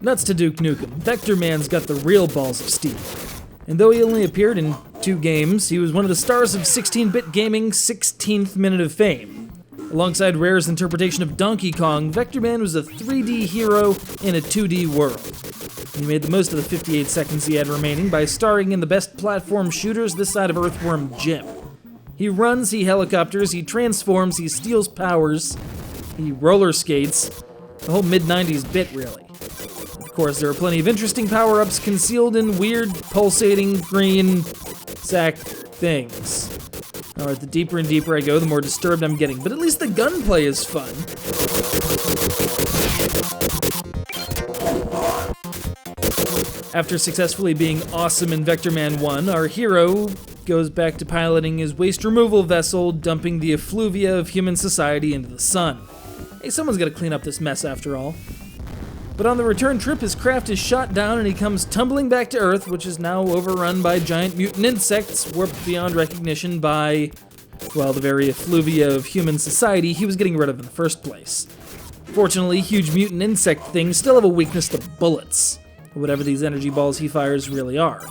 Nuts to Duke Nukem, Vectorman's got the real balls of steel. And though he only appeared in 2 games, he was one of the stars of 16-bit gaming's 16th minute of fame. Alongside Rare's interpretation of Donkey Kong, Vectorman was a 3D hero in a 2D world. He made the most of the 58 seconds he had remaining by starring in the best platform shooters this side of Earthworm Jim. He runs, he helicopters, he transforms, he steals powers, he roller skates, the whole mid-90s bit, really. Of course, there are plenty of interesting power-ups concealed in weird, pulsating, green, sack things. Alright, the deeper and deeper I go, the more disturbed I'm getting, but at least the gunplay is fun. After successfully being awesome in Vectorman 1, our hero goes back to piloting his waste removal vessel, dumping the effluvia of human society into the sun. Hey, someone's gotta clean up this mess after all. But on the return trip, his craft is shot down and he comes tumbling back to Earth, which is now overrun by giant mutant insects, warped beyond recognition by, well, the very effluvia of human society he was getting rid of in the first place. Fortunately, huge mutant insect things still have a weakness to bullets, or whatever these energy balls he fires really are.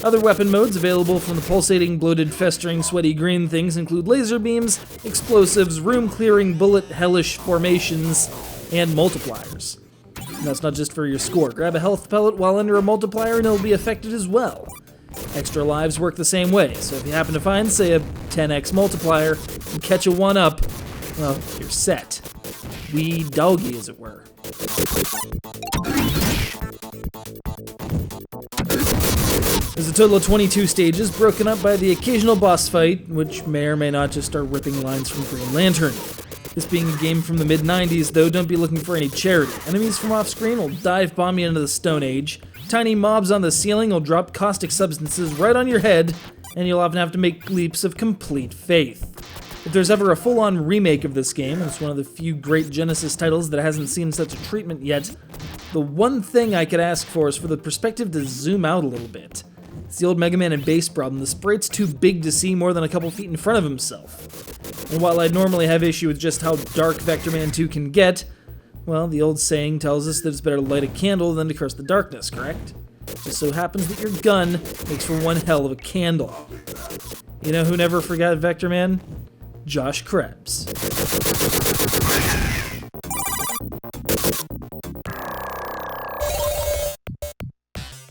Other weapon modes available from the pulsating, bloated, festering, sweaty green things include laser beams, explosives, room-clearing, bullet hellish formations, and multipliers. And that's not just for your score. Grab a health pellet while under a multiplier and it'll be affected as well. Extra lives work the same way, so if you happen to find, say, a 10x multiplier and catch a 1-up, well, you're set. Wee doggy, as it were. There's a total of 22 stages, broken up by the occasional boss fight, which may or may not just start ripping lines from Green Lantern. This being a game from the mid-90s, though, don't be looking for any charity. Enemies from off-screen will dive bomb you into the Stone Age, tiny mobs on the ceiling will drop caustic substances right on your head, and you'll often have to make leaps of complete faith. If there's ever a full-on remake of this game, and it's one of the few great Genesis titles that hasn't seen such a treatment yet, the one thing I could ask for is for the perspective to zoom out a little bit. It's the old Mega Man and bass problem. The sprite's too big to see more than a couple feet in front of himself. And while I'd normally have issue with just how dark Vectorman 2 can get, well, the old saying tells us that it's better to light a candle than to curse the darkness, correct? It just so happens that your gun makes for one hell of a candle. You know who never forgot Vectorman? JOSH KREBS.